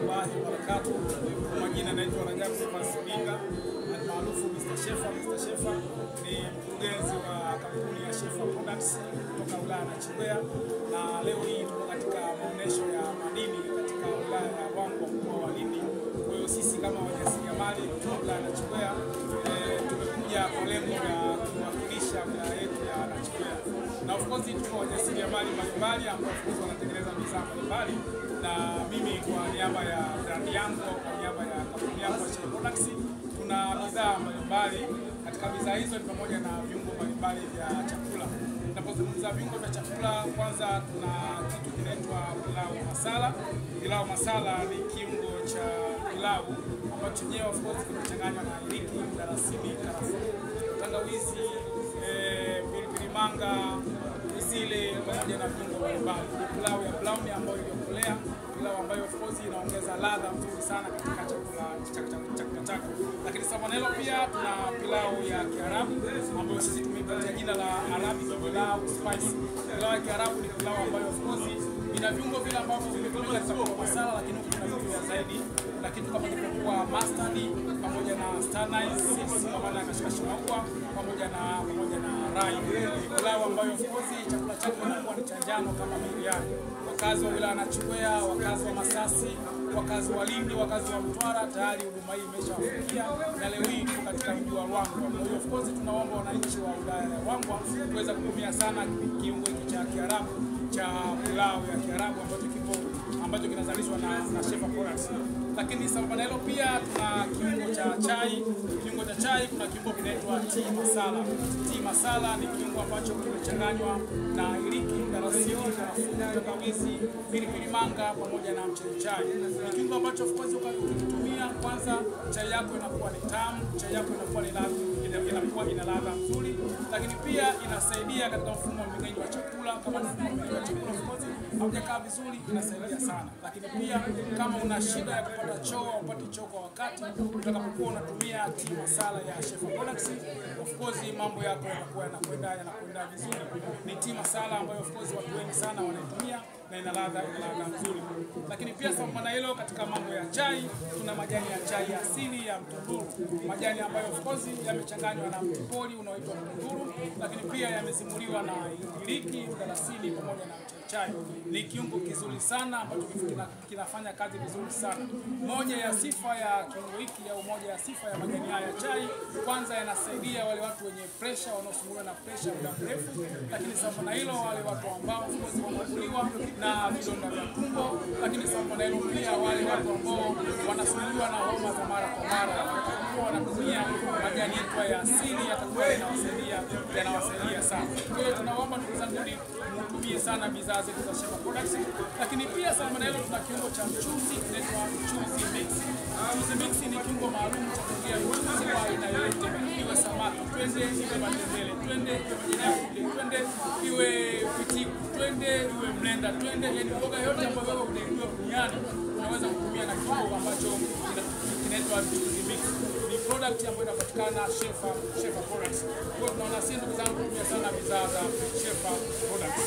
warahmatullahi wabarakatuh. Kwa majina naitwa Rajab Sibinga, maarufu Mr. Shefa. Mr. Shefa ni mkurugenzi wa kampuni ya Shefa Products kutoka wilaya ya Nachingwea, na leo hii tuko katika maonesho ya madini katika wilaya ya Ruangwa, mkoa wa Lindi. Kwa hiyo sisi kama wajasiriamali kutoka wilaya ya Nachingwea tumekuja kwa lengo la kuwakilisha wilaya yetu ya Nachingwea, na of course tuko wajasiriamali mbalimbali ambao wanatengeneza bidhaa mbalimbali, na mimi kwa niaba ya brand yangu, kwa niaba ya kampuni yangu ya Shefa Products, tuna bidhaa mbalimbali. Katika bidhaa hizo ni pamoja na viungo mbalimbali vya chakula. Tunapozungumza viungo vya chakula, kwanza tuna kitu kinaitwa pilau masala. Pilau masala ni kiungo cha pilau ambacho chenyewe of course kimechanganywa na iliki, mdalasini, karafuu, tangawizi, pilipili manga, zile pamoja na viungo mbalimbali. Pilau ya brown ambayo iliyokolea, pilau ambayo of course inaongeza ladha nzuri sana katika chakula chako. Lakini sambamba na hilo pia tuna pilau ya Kiarabu ambayo sisi tumeipatia jina la Arabic pilau spice. Pilau ya Kiarabu ni pilau ambayo of course ina viungo vile ambavyo vimetumika katika pilau masala, lakini kuna viungo vya zaidi na kitu kama kwa mustard pamoja na star anise pamoja na kashikashi maua pamoja na rai. Pilau ambayo of course chakula chako kinakuwa ni cha njano kama biriani. Wakazi wa wilaya ya Nachingwea, wakazi wa Masasi, wakazi wa Lindi, wakazi wa Mtwara, tayari huduma hii imeshawafikia, na leo hii tuko katika mji wa Ruangwa. Kwa hiyo of course tunaomba wananchi wa wilaya ya Ruangwa kuweza kutumia sana kiungo hiki cha Kiarabu, cha pilau ya Kiarabu ambacho kinazalishwa na Shefa Products. Lakini sambamba na hilo pia tuna kiungo cha chai. Kiungo cha chai kuna kiungo kinaitwa tea masala. Tea masala ni kiungo ambacho kimechanganywa na iliki, mdalasini, karafuu, tangawizi, pilipili manga pamoja na mchele chai. Ni kiungo ambacho of course ukitumia, kwanza chai yako inakuwa ni tamu, chai yako inakuwa ina ladha nzuri, lakini pia inasaidia katika mfumo wa mmeng'enyo wa chakula. Kama mfumo wa mmeng'enyo wa chakula of course haujakaa vizuri, inasaidia sana. Lakini pia kama una shida ya kupata choo au upate choo kwa wakati, utakapokuwa unatumia tea masala ya Shefa Products, of course mambo yako yanakuwa yanakwenda vizuri. Ni tea masala ambayo of course watu wengi sana wanaitumia na ina ladha nzuri. Lakini pia sambamba na hilo, katika mambo ya chai tuna majani ya chai asili ya mtunduru, majani ambayo of course yamechanganywa na mtipoli unaoitwa mtunduru, lakini pia yamezimuliwa na iliki, mdalasini pamoja na mchele chai. Ni kiungo kizuri sana ambacho kinafanya kazi vizuri sana. Moja ya sifa ya kiungo hiki au moja ya sifa ya majani haya ya chai, kwanza yanasaidia wale watu wenye pressure, wanaosumbuliwa na pressure muda mrefu. Lakini sambamba na hilo, wale watu ambao wanasumbuliwa na vidonda vya tumbo, lakini sambamba na hilo pia wale watu ambao wanasumbuliwa na homa za mara kwa mara, wanatumia majani yetu ya asili, yatakuwa yanawasaidia sana. Kwa hiyo tunaomba ndugu zangu mtumie sana bidhaa zetu za Shefa Products. Lakini pia sambamba na hilo tuna kiungo cha mchuzi kinaitwa mchuzi mix. Mchuzi mix ni kiungo maalum cha kuongea mchuzi wa aina yoyote, iwe samaki, twende, iwe matembele, twende, twende, iwe pitiku, twende, iwe mlenda, twende, yani mboga yote ambayo wewe unaijua duniani unaweza kutumia na kiungo ambacho kinaitwa mchuzi mix. Ni product ambayo inapatikana Shefa Products. Kwa hiyo tunaona sisi ndugu zangu kutumia sana bidhaa za Shefa Products.